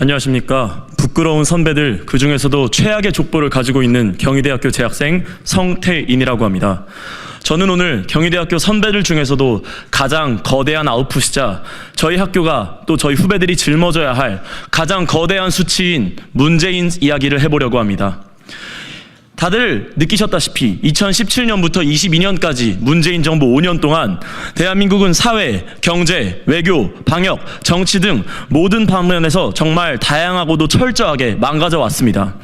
안녕하십니까. 부끄러운 선배들, 그 중에서도 최악의 족보를 가지고 있는 경희대학교 재학생 성태인이라고 합니다. 저는 오늘 경희대학교 선배들 중에서도 가장 거대한 아웃풋이자 저희 학교가 또 저희 후배들이 짊어져야 할 가장 거대한 수치인 문재인 이야기를 해보려고 합니다. 다들 느끼셨다시피 2017년부터 22년까지 문재인 정부 5년 동안 대한민국은 사회, 경제, 외교, 방역, 정치 등 모든 방면에서 정말 다양하고도 철저하게 망가져 왔습니다.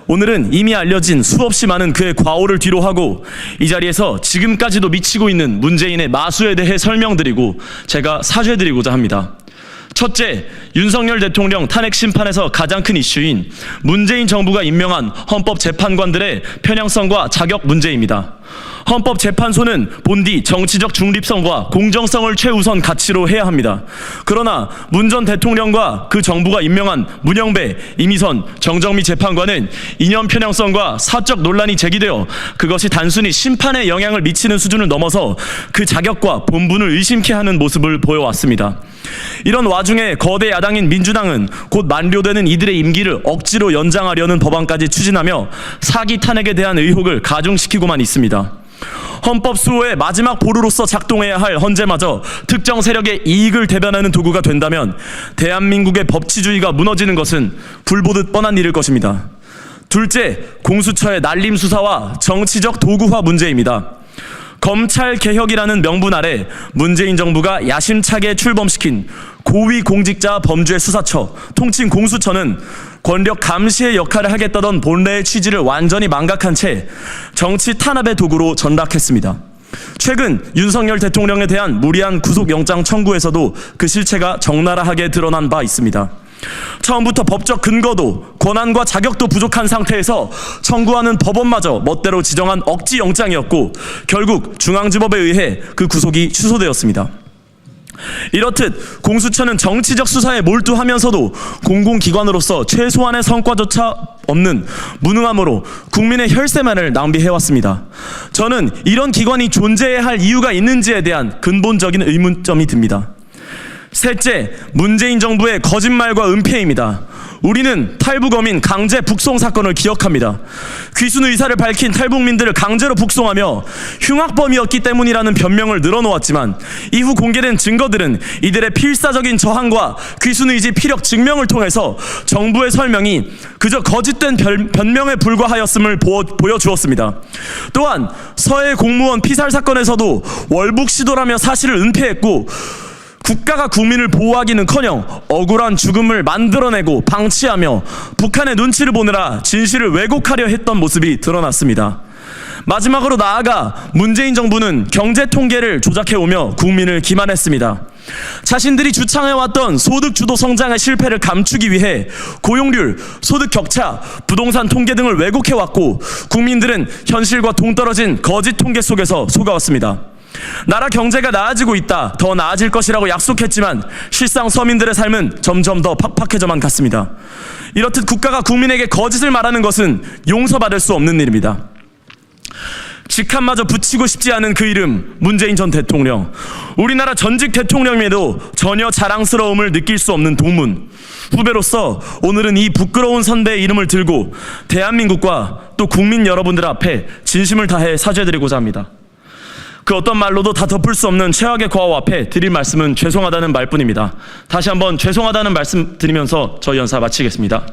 오늘은 이미 알려진 수없이 많은 그의 과오를 뒤로하고 이 자리에서 지금까지도 미치고 있는 문재인의 마수에 대해 설명드리고 제가 사죄드리고자 합니다. 첫째, 윤석열 대통령 탄핵 심판에서 가장 큰 이슈인 문재인 정부가 임명한 헌법재판관들의 편향성과 자격 문제입니다. 헌법재판소는 본디 정치적 중립성과 공정성을 최우선 가치로 해야 합니다. 그러나 문 전 대통령과 그 정부가 임명한 문영배, 이미선, 정정미 재판관은 이념 편향성과 사적 논란이 제기되어 그것이 단순히 심판에 영향을 미치는 수준을 넘어서 그 자격과 본분을 의심케 하는 모습을 보여왔습니다. 이런 와중에 거대 야당인 민주당은 곧 만료되는 이들의 임기를 억지로 연장하려는 법안까지 추진하며 사기 탄핵에 대한 의혹을 가중시키고만 있습니다. 헌법 수호의 마지막 보루로서 작동해야 할 헌재마저 특정 세력의 이익을 대변하는 도구가 된다면 대한민국의 법치주의가 무너지는 것은 불보듯 뻔한 일일 것입니다. 둘째, 공수처의 날림 수사와 정치적 도구화 문제입니다. 검찰개혁이라는 명분 아래 문재인 정부가 야심차게 출범시킨 고위공직자 범죄 수사처, 통칭 공수처는 권력 감시의 역할을 하겠다던 본래의 취지를 완전히 망각한 채 정치 탄압의 도구로 전락했습니다. 최근 윤석열 대통령에 대한 무리한 구속영장 청구에서도 그 실체가 적나라하게 드러난 바 있습니다. 처음부터 법적 근거도 권한과 자격도 부족한 상태에서 청구하는 법원마저 멋대로 지정한 억지 영장이었고 결국 중앙지법에 의해 그 구속이 취소되었습니다. 이렇듯 공수처는 정치적 수사에 몰두하면서도 공공기관으로서 최소한의 성과조차 없는 무능함으로 국민의 혈세만을 낭비해왔습니다. 저는 이런 기관이 존재해야 할 이유가 있는지에 대한 근본적인 의문점이 듭니다. 셋째, 문재인 정부의 거짓말과 은폐입니다. 우리는 탈북어민 강제 북송 사건을 기억합니다. 귀순 의사를 밝힌 탈북민들을 강제로 북송하며 흉악범이었기 때문이라는 변명을 늘어놓았지만 이후 공개된 증거들은 이들의 필사적인 저항과 귀순 의지 피력 증명을 통해서 정부의 설명이 그저 거짓된 변명에 불과하였음을 보여주었습니다. 또한 서해 공무원 피살 사건에서도 월북 시도라며 사실을 은폐했고 국가가 국민을 보호하기는커녕 억울한 죽음을 만들어내고 방치하며 북한의 눈치를 보느라 진실을 왜곡하려 했던 모습이 드러났습니다. 마지막으로 나아가 문재인 정부는 경제 통계를 조작해오며 국민을 기만했습니다. 자신들이 주창해왔던 소득주도 성장의 실패를 감추기 위해 고용률, 소득 격차, 부동산 통계 등을 왜곡해왔고 국민들은 현실과 동떨어진 거짓 통계 속에서 속아왔습니다. 나라 경제가 나아지고 있다, 더 나아질 것이라고 약속했지만 실상 서민들의 삶은 점점 더 팍팍해져만 갔습니다. 이렇듯 국가가 국민에게 거짓을 말하는 것은 용서받을 수 없는 일입니다. 직함마저 붙이고 싶지 않은 그 이름, 문재인 전 대통령. 우리나라 전직 대통령임에도 전혀 자랑스러움을 느낄 수 없는 동문. 후배로서 오늘은 이 부끄러운 선배의 이름을 들고 대한민국과 또 국민 여러분들 앞에 진심을 다해 사죄드리고자 합니다. 그 어떤 말로도 다 덮을 수 없는 최악의 과오 앞에 드릴 말씀은 죄송하다는 말뿐입니다. 다시 한번 죄송하다는 말씀 드리면서 저희 연사 마치겠습니다.